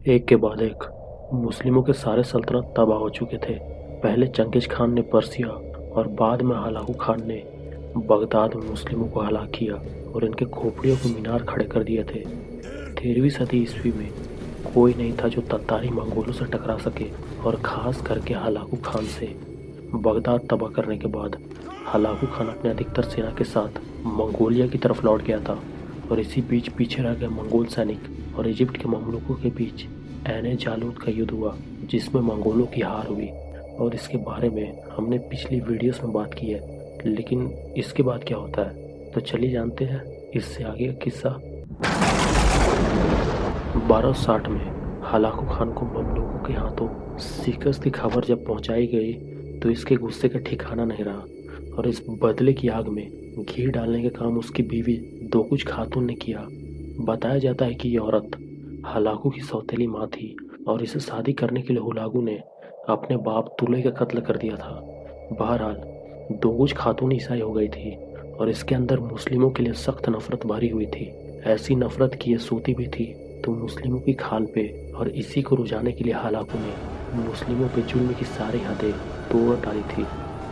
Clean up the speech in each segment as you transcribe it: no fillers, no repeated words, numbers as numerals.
एक के बाद एक मुस्लिमों के सारे सल्तनत तबाह हो चुके थे। पहले चंगेज खान ने पर्सिया और बाद में हलाकू खान ने बगदाद में मुस्लिमों को हलाक किया और इनके खोपड़ियों को मीनार खड़े कर दिए थे। 13वीं सदी ईस्वी में कोई नहीं था जो ततारी मंगोलों से टकरा सके और ख़ास करके हलाकू खान से। बगदाद तबाह करने के बाद हलाकू खान अपने अधिकतर सेना के साथ मंगोलिया की तरफ लौट गया था और इसी बीच पीछे रह गए मंगोल सैनिक और इजिप्ट के ममलूकों के बीच ऐने जालूत का युद्ध हुआ जिसमें मंगोलों की हार हुई। और इसके बारे में हमने पिछली वीडियोस में बात की है, लेकिन इसके बाद क्या होता है तो चलिए जानते हैं इससे आगे का किस्सा। 1260 में हलाकू खान को ममलूकों के हाथों शिकस्त की खबर जब पहुंचाई गई तो इसके गुस्से का ठिकाना नहीं रहा और इस बदले की आग में घी डालने का काम उसकी बीवी दो कुछ खातून ने किया। बताया जाता है कि ये औरत हलाकू की सौतेली माँ थी और इसे शादी करने के लिए हुलागू ने अपने बाप तुले का कत्ल कर दिया था। बहरहाल दोगुच खातून ईसाई हो गई थी और इसके अंदर मुस्लिमों के लिए सख्त नफरत भरी हुई थी। ऐसी नफरत की ये सोती भी थी तो मुस्लिमों की खाल पे, और इसी को रुझाने के लिए हलाकू ने मुस्लिमों पे जुल्म की सारी हदें तोड़ डाली थी।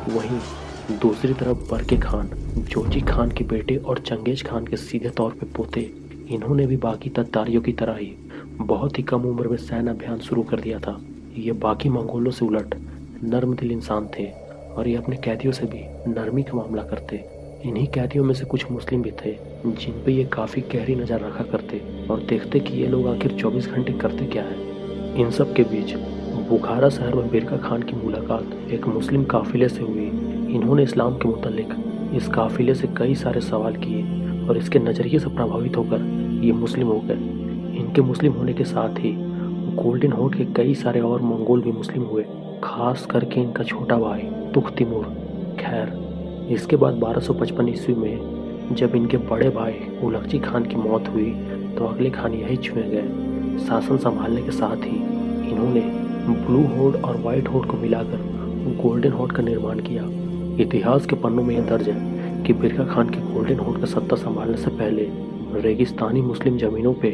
वहीं दूसरी तरफ बरके खान, जोची खान के बेटे और चंगेज खान के सीधे तौर पे पोते, इन्होंने भी बाकी तत्तारियों की तरह ही बहुत ही कम उम्र में सैन्य अभियान शुरू कर दिया था। ये बाकी मंगोलों से उलट नर्म दिल इंसान थे और ये अपने कैदियों से भी नरमी का मामला करते। इन्हीं कैदियों में से कुछ मुस्लिम भी थे जिन पे ये काफ़ी गहरी नज़र रखा करते और देखते कि ये लोग आखिर 24 घंटे करते क्या है। इन सब के बीच बुखारा शहर में बिरका खान की मुलाकात एक मुस्लिम काफिले से हुई। इन्होंने इस्लाम के मुतालिक इस काफिले से कई सारे सवाल किए और इसके नज़रिए से प्रभावित होकर ये मुस्लिम हो गए। इनके मुस्लिम होने के साथ ही गोल्डन होर्ड के कई सारे और मंगोल भी मुस्लिम हुए, खास करके इनका छोटा भाई तुख तिमूर। खैर, इसके बाद 1255 ईस्वी में जब इनके बड़े भाई उलगची खान की मौत हुई तो अगले खान यही चुने गए। शासन संभालने के साथ ही इन्होंने ब्लू होर्ड और वाइट होर्ड को मिलाकर गोल्डन होर्ड का निर्माण किया। इतिहास के पन्नों में यह दर्ज है कि बिरका खान के गोल्डन होर्ड का सत्ता संभालने से पहले रेगिस्तानी मुस्लिम जमीनों पे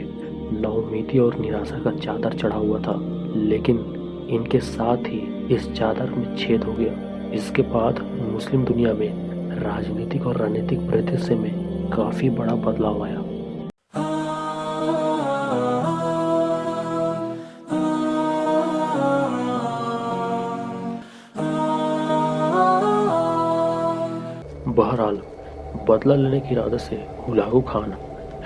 नाउमीदी और निराशा का चादर चढ़ा हुआ था, लेकिन इनके साथ ही इस चादर में छेद हो गया। इसके बाद मुस्लिम दुनिया में राजनीतिक और रणनीतिक परिदृश्य में काफ़ी बड़ा बदलाव आया। बहरहाल बदला लेने की इरादे से हुलागू खान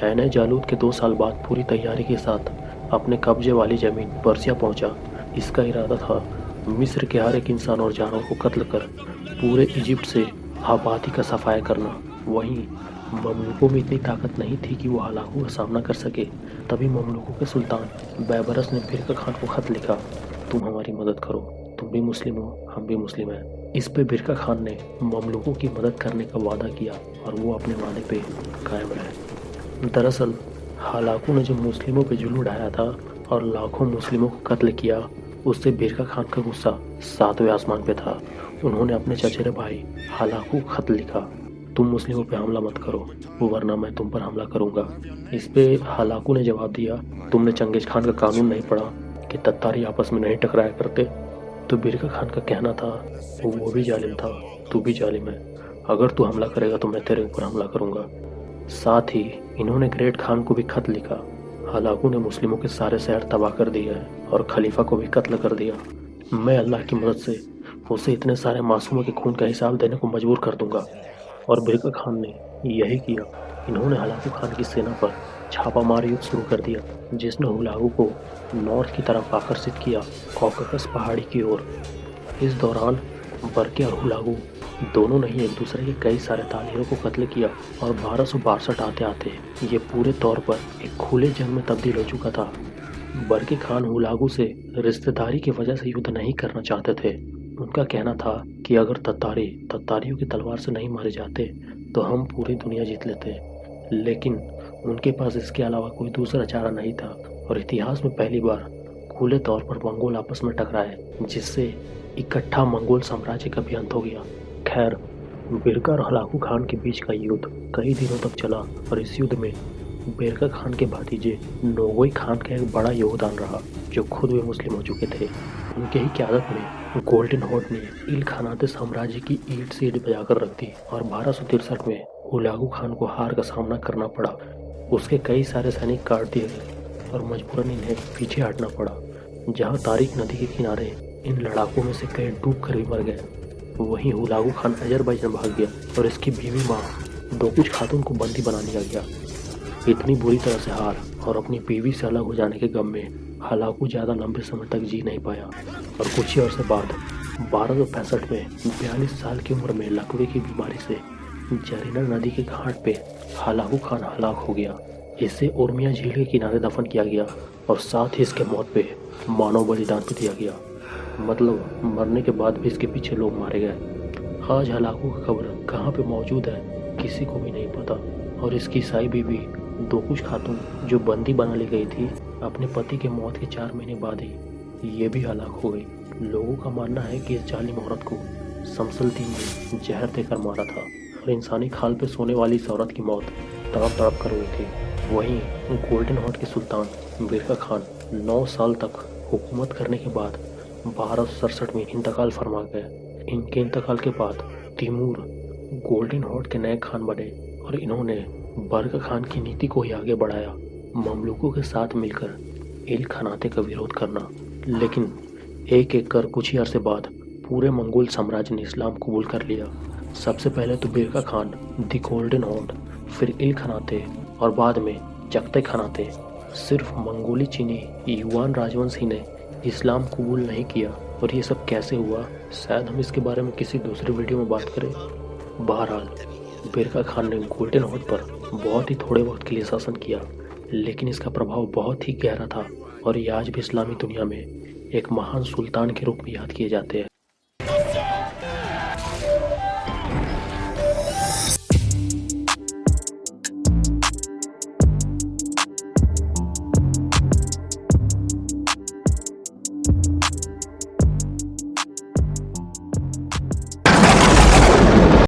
ऐने जालूत के 2 साल बाद पूरी तैयारी के साथ अपने कब्जे वाली जमीन पर्सिया पहुंचा। इसका इरादा था मिस्र के हर एक इंसान और जानवर को कत्ल कर पूरे इजिप्ट से आबादी का सफाया करना। वहीं ममलूकों में इतनी ताकत नहीं थी कि वो हलाकू का सामना कर सके। तभी ममलूकों के सुल्तान बैबरस ने बिरका खान को खत लिखा, तुम हमारी मदद करो, तुम भी मुस्लिम हो, हम भी मुस्लिम हैं। इस पे बिरका खान ने ममलूकों की मदद करने का वादा किया और वो अपने वादे पे कायम रहे। दरअसल हलाकू ने जो मुस्लिमों पे जुल्म ढाया था और लाखों मुस्लिमों को कत्ल किया, उससे बिरका खान का गुस्सा 7वें आसमान पे था। उन्होंने अपने चचेरे भाई हलाकू को खत लिखा, तुम मुस्लिमों पे हमला मत करो वरना मैं तुम पर हमला करूंगा। इस पे हलाकू ने जवाब दिया, तुमने चंगेज खान का कानून नहीं पढ़ा कि तत्तारी आपस में नहीं टकराया करते। तो बिरका खान का कहना था, वो भी जालिम था, तू भी जालिम है, अगर तू हमला करेगा तो मैं तेरे ऊपर हमला करूंगा। साथ ही इन्होंने ग्रेट खान को भी खत लिखा, हलाकू ने मुस्लिमों के सारे शहर तबाह कर दिए हैं और खलीफा को भी कत्ल कर दिया। मैं अल्लाह की मदद से उसे इतने सारे मासूमों के खून का हिसाब देने को मजबूर कर दूंगा। और बिरका खान ने यही किया। इन्होंने हलाकू खान की सेना पर छापामार युद्ध शुरू कर दिया, जिसने हुलागू को नॉर्थ की तरफ आकर्षित किया, कॉकसस पहाड़ी की ओर। इस दौरान बरके और हुलागू दोनों ने ही एक दूसरे के कई सारे तालियों को कत्ल किया और 1262 आते आते ये पूरे तौर पर एक खुले जंग में तब्दील हो चुका था। बरके खान हुलागू से रिश्तेदारी की वजह से युद्ध नहीं करना चाहते थे। उनका कहना था कि अगर तत्तारियों की तलवार से नहीं मारे जाते तो हम पूरी दुनिया जीत लेते, लेकिन उनके पास इसके अलावा कोई दूसरा चारा नहीं था और इतिहास में पहली बार खुले तौर पर मंगोल आपस में टकराए, जिससे इकट्ठा मंगोल साम्राज्य का भी अंत हो गया। खैर, बिरका और हलाकू खान के बीच का युद्ध कई दिनों तक चला और इस युद्ध में बेरका खान के भतीजे नोगोई खान का एक बड़ा योगदान रहा, जो खुद वे मुस्लिम हो चुके थे। उनके ही क़यादत में गोल्डन हॉर्न ने इल खानाते साम्राज्य की ईंट से ईंट बजाकर रख दी और 1263 में हुलागू खान को हार का सामना करना पड़ा। उसके कई सारे सैनिक काट दिए गए और मजबूरन इन्हें पीछे हटना पड़ा। जहाँ तारिक नदी के किनारे इन लड़ाकों में से कई डूब कर भी मर गए, वहीं हुलागू खान अजरबैजान भाग गया और इसकी बीवी माँ डोकुच खातून को बंदी बना लिया गया। इतनी बुरी तरह से हार और अपनी बीवी से अलग हो जाने के गम में हलाकू ज़्यादा लंबे समय तक जी नहीं पाया और कुछ ही अर्से बाद 1265 में 42 साल की उम्र में लकवे की बीमारी से जरीना नदी के घाट पे हलाकू खान हलाक हो गया। इसे उर्मिया झील के किनारे दफन किया गया और साथ ही इसके मौत पे मानव बलिदान भी दिया गया। मतलब मरने के बाद भी इसके पीछे लोग मारे गए। आज हलाकू की कब्र कहाँ पे मौजूद है किसी को भी नहीं पता और इसकी ईसाई बीवी डोकुच खातून जो बंदी बना ली गई थी, अपने पति के मौत के 4 महीने बाद ही ये भी हलाक हो गई। लोगों का मानना है कि इस जालिम औरत को समसलती ने जहर देकर मारा था और इंसानी खाल पे सोने वाली इस औरत की मौत तड़प तड़प कर हुई थी। वहीं गोल्डन हॉर्न के सुल्तान बेरका खान 9 साल तक हुकूमत करने के बाद 1267 में इंतकाल फरमा गए। इनके इंतकाल के बाद तिमूर गोल्डन हॉर्न के नए खान बने और इन्होंने बरका खान की नीति को ही आगे बढ़ाया, ममलूकों के साथ मिलकर इल खानाते का विरोध करना। लेकिन एक एक कर कुछ ही अरसे बाद पूरे मंगोल साम्राज्य ने इस्लाम कबूल कर लिया। सबसे पहले तो बेरका खान, द गोल्डन हॉर्न, फिर इल खानाते और बाद में चगताई खानाते। सिर्फ मंगोली चीनी युआन राजवंश ही ने इस्लाम कबूल नहीं किया। और ये सब कैसे हुआ, शायद हम इसके बारे में किसी दूसरे वीडियो में बात करें। बहरहाल बेरका खान ने गोल्डन हॉर्न पर बहुत ही थोड़े वक्त के लिए शासन किया, लेकिन इसका प्रभाव बहुत ही गहरा था और ये आज भी इस्लामी दुनिया में एक महान सुल्तान के रूप में याद किए जाते हैं।